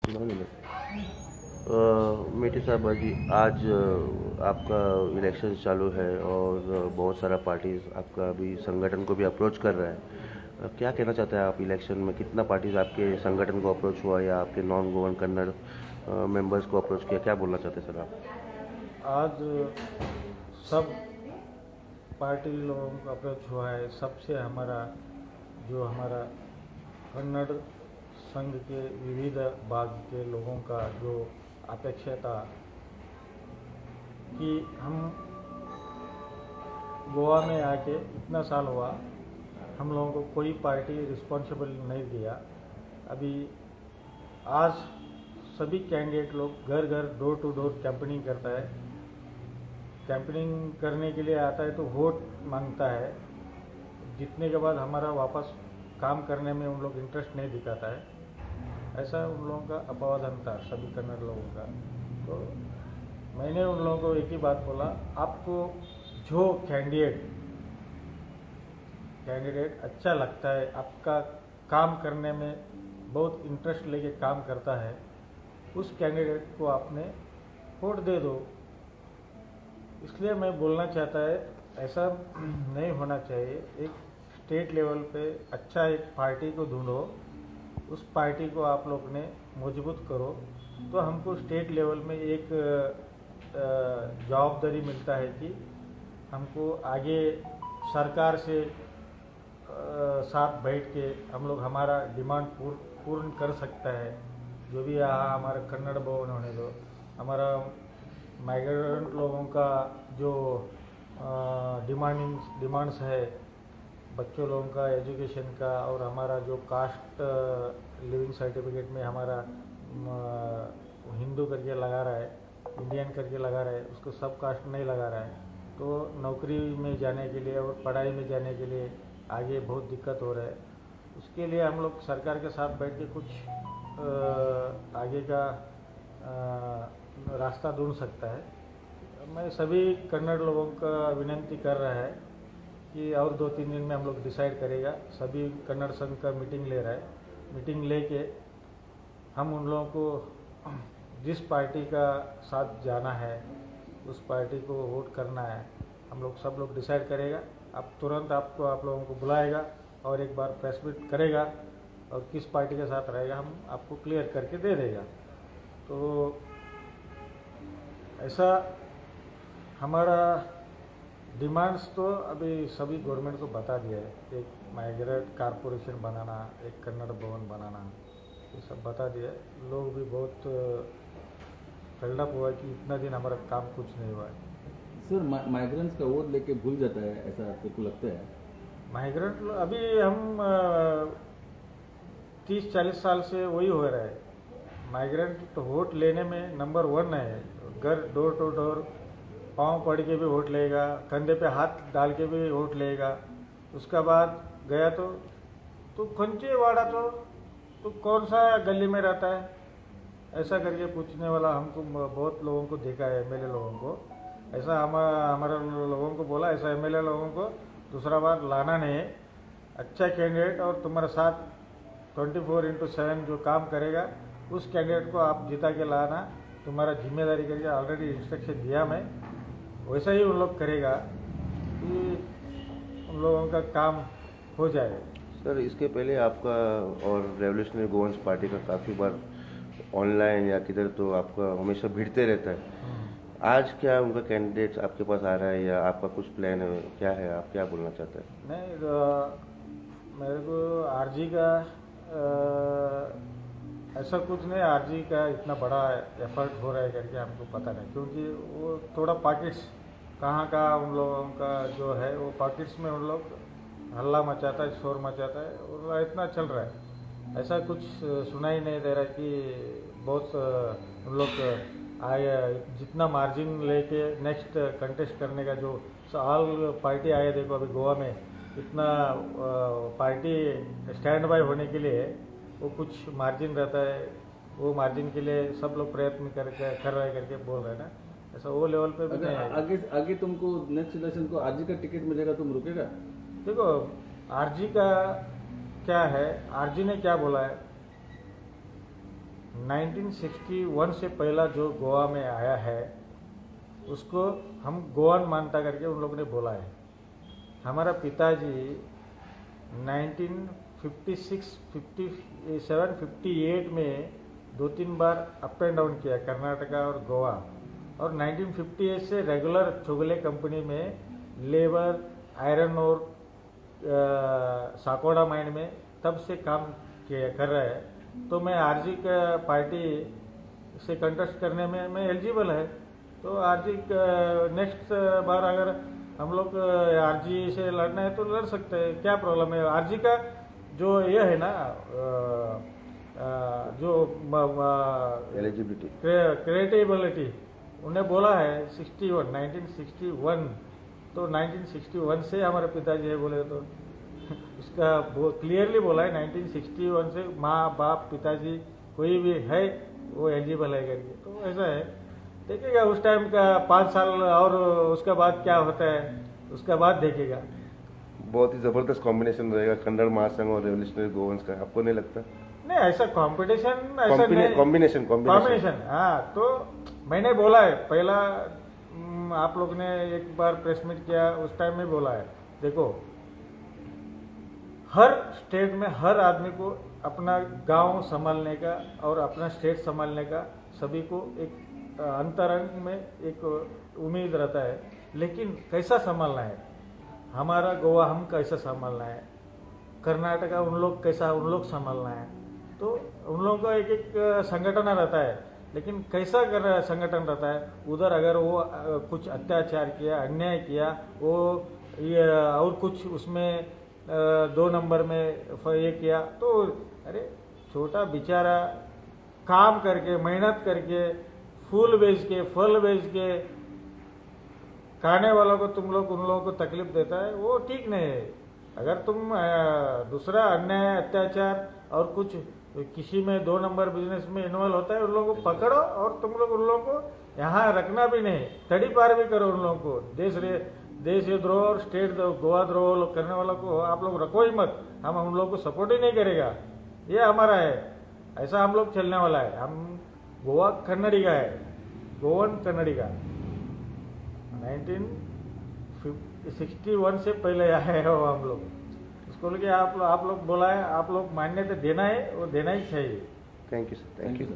मेटी साहब जी, आज आपका इलेक्शन चालू है और बहुत सारा पार्टीज आपका अभी संगठन को भी अप्रोच कर रहा है। क्या कहना चाहते हैं आप? इलेक्शन में कितना पार्टीज आपके संगठन को अप्रोच हुआ या आपके नॉन गवर्न कन्नड़ मेंबर्स को अप्रोच किया? क्या बोलना चाहते हैं सर आप? आज सब पार्टी लोगों का अप्रोच हुआ है। सबसे हमारा कन्नड़ संघ के विविध भाग के लोगों का जो अपेक्षा था कि हम गोवा में आके इतना साल हुआ, हम लोगों को कोई पार्टी रिस्पॉन्सिबल नहीं दिया। अभी आज सभी कैंडिडेट लोग घर घर डोर टू डोर कैंपेनिंग करता है। कैंपेनिंग करने के लिए आता है तो वोट मांगता है। जीतने के बाद हमारा वापस काम करने में उन लोग इंटरेस्ट नहीं दिखाता है। ऐसा उन लोगों का अपवादन था सभी कन्नड़ लोगों का। तो मैंने उन लोगों को एक ही बात बोला, आपको जो कैंडिडेट अच्छा लगता है, आपका काम करने में बहुत इंटरेस्ट लेके काम करता है, उस कैंडिडेट को आपने वोट दे दो। इसलिए मैं बोलना चाहता है, ऐसा नहीं होना चाहिए। एक स्टेट लेवल पे अच्छा एक पार्टी को ढूंढो, उस पार्टी को आप लोग ने मजबूत करो, तो हमको स्टेट लेवल में एक जवाबदारी मिलता है कि हमको आगे सरकार से साथ बैठ के हम लोग हमारा डिमांड पूर्ण कर सकता है। जो भी यहाँ हमारा कन्नड़ भवन होने दो, हमारा माइग्रेंट लोगों का जो डिमांड्स है, बच्चों लोगों का एजुकेशन का, और हमारा जो कास्ट लिविंग सर्टिफिकेट में हमारा हिंदू करके लगा रहा है, इंडियन करके लगा रहा है, उसको सब कास्ट नहीं लगा रहा है। तो नौकरी में जाने के लिए और पढ़ाई में जाने के लिए आगे बहुत दिक्कत हो रहा है। उसके लिए हम लोग सरकार के साथ बैठ के कुछ आगे का रास्ता ढूंढ सकता है। मैं सभी कन्नड़ लोगों का विनंती कर रहा है कि और 2-3 दिन में हम लोग डिसाइड करेगा। सभी कन्नड़ संघ का मीटिंग ले रहा है। मीटिंग लेके हम उन लोगों को जिस पार्टी का साथ जाना है, उस पार्टी को वोट करना है, हम लोग सब लोग डिसाइड करेगा। अब तुरंत आप लोगों को बुलाएगा और एक बार प्रेस मीट करेगा और किस पार्टी के साथ रहेगा हम आपको क्लियर करके दे देगा। तो ऐसा हमारा डिमांड्स तो अभी सभी गवर्नमेंट को बता दिया है। एक माइग्रेंट कारपोरेशन बनाना, एक कन्नड़ भवन बनाना, ये सब बता दिया है। लोग भी बहुत फेल्डअप हुआ कि इतना दिन हमारा काम कुछ नहीं हुआ है। सर, माइग्रेंट्स का वोट लेके भूल जाता है, ऐसा आपको लगता है? माइग्रेंट अभी हम 30-40 साल से वही हो रहा है। माइग्रेंट तो वोट लेने में नंबर 1 है। घर डोर टू डोर पाँव पड़ के भी वोट लेगा, कंधे पे हाथ डाल के भी वोट लेगा। उसका बाद गया तो कंचे वाड़ा तो कौन सा गली में रहता है, ऐसा करके पूछने वाला हमको बहुत लोगों को देखा है, एमएलए लोगों को। ऐसा हमारे लोगों को बोला, ऐसा एमएलए लोगों को दूसरा बार लाना नहीं है। अच्छा कैंडिडेट और तुम्हारे साथ 24/7 जो काम करेगा, उस कैंडिडेट को आप जिता के लाना, तुम्हारा जिम्मेदारी करके ऑलरेडी इंस्ट्रक्शन दिया मैं। वैसा ही उन लोग करेगा कि उन लोगों का काम हो जाए। सर, इसके पहले आपका और रेवोल्यूशनरी गोवंस पार्टी का काफ़ी बार ऑनलाइन या किधर तो आपका हमेशा भिड़ते रहता है। आज क्या उनका कैंडिडेट आपके पास आ रहा है या आपका कुछ प्लान है? क्या है, आप क्या बोलना चाहते हैं? नहीं, मेरे को आरजी का ऐसा कुछ नहीं। आरजी का इतना बड़ा एफर्ट हो रहा है करके हमको पता नहीं, क्योंकि वो थोड़ा पॉकेट्स कहाँ का उन लोगों का जो है, वो पॉकेट्स में उन लोग हल्ला मचाता है, शोर मचाता है, और इतना चल रहा है। ऐसा कुछ सुनाई नहीं दे रहा कि बहुत उन लोग आए जितना मार्जिन लेके नेक्स्ट कंटेस्ट करने का जो ऑल पार्टी आए। देखो अभी गोवा में इतना पार्टी स्टैंड बाय होने के लिए वो कुछ मार्जिन रहता है, वो मार्जिन के लिए सब लोग प्रयत्न कर रहे करके बोल रहे हैं ना। ऐसा वो लेवल पे भी नहीं है। आगे तुमको नेक्स्ट इलेक्शन को आरजी का टिकट मिलेगा, तुम रुकेगा? देखो आरजी का क्या है, आरजी ने क्या बोला है, 1961 से पहला जो गोवा में आया है उसको हम गोवन मानता करके उन लोगों ने बोला है। हमारा पिताजी 1956, 57, 58 में 2-3 बार अप एंड डाउन किया कर्नाटका और गोवा, और 1958 से रेगुलर चोगले कंपनी में लेबर, आयरन और साकोड़ा माइन में तब से काम कर रहा है। तो मैं आरजी का पार्टी से कंटेस्ट करने में मैं एलिजिबल है। तो आरजी नेक्स्ट बार अगर हम लोग आरजी से लड़ना है तो लड़ सकते हैं, क्या प्रॉब्लम है। आरजी का जो ये है ना जो एलिजिबिलिटी क्रिएटिबिलिटी उन्हें बोला है 1961, तो 1961 से हमारे पिताजी है बोले तो उसका क्लियरली बोला है 1961 से माँ बाप पिताजी कोई भी है वो एलिजिबल है करके। तो ऐसा है, देखिएगा उस टाइम का 5 साल और उसके बाद क्या होता है उसके बाद देखेगा। बहुत ही जबरदस्त कॉम्बिनेशन रहेगा कन्नड़ महासंघ और रेवोल्यूशनरी गोवंस का, आपको नहीं लगता? नहीं ऐसा कंपटीशन ऐसा नहीं, कॉम्बिनेशन हाँ। तो मैंने बोला है पहला, आप लोग ने एक बार प्रेस मीट किया उस टाइम में बोला है, देखो हर स्टेट में हर आदमी को अपना गांव संभालने का और अपना स्टेट संभालने का सभी को एक अंतरंग में एक उम्मीद रहता है, लेकिन कैसा संभालना है, हमारा गोवा हम कैसा संभालना है, कर्नाटका उन लोग कैसा उन लोग संभालना है। तो उन लोगों का एक एक संगठन रहता है, लेकिन कैसा कर संगठन रहता है, उधर अगर वो कुछ अत्याचार किया, अन्याय किया, वो ये और कुछ उसमें 2 नंबर में ये किया, तो अरे छोटा बेचारा काम करके मेहनत करके फूल बेच के फल बेच के खाने वालों को तुम लोग उन लोगों को तकलीफ देता है, वो ठीक नहीं है। अगर तुम दूसरा अन्याय अत्याचार और कुछ किसी में 2 नंबर बिजनेस में इन्वॉल्व होता है, उन लोगों को पकड़ो और तुम लोग उन लोगों को यहाँ रखना भी नहीं, तड़ी पार भी करो उन लोगों को। देश द्रोह और स्टेट गोवा द्रोह करने वालों को आप लोग रखो ही मत, हम उन लोगों को सपोर्ट ही नहीं करेगा, ये हमारा है, ऐसा हम लोग चलने वाला है। हम गोवा कन्नड़ी का है, गोवन कन्नड़ी का 1961 से पहले आए हो हम लोग, उसको लेके आप लोग बोला है, आप लोग मान्यता देना है, वो देना ही चाहिए। Thank you sir, thank you.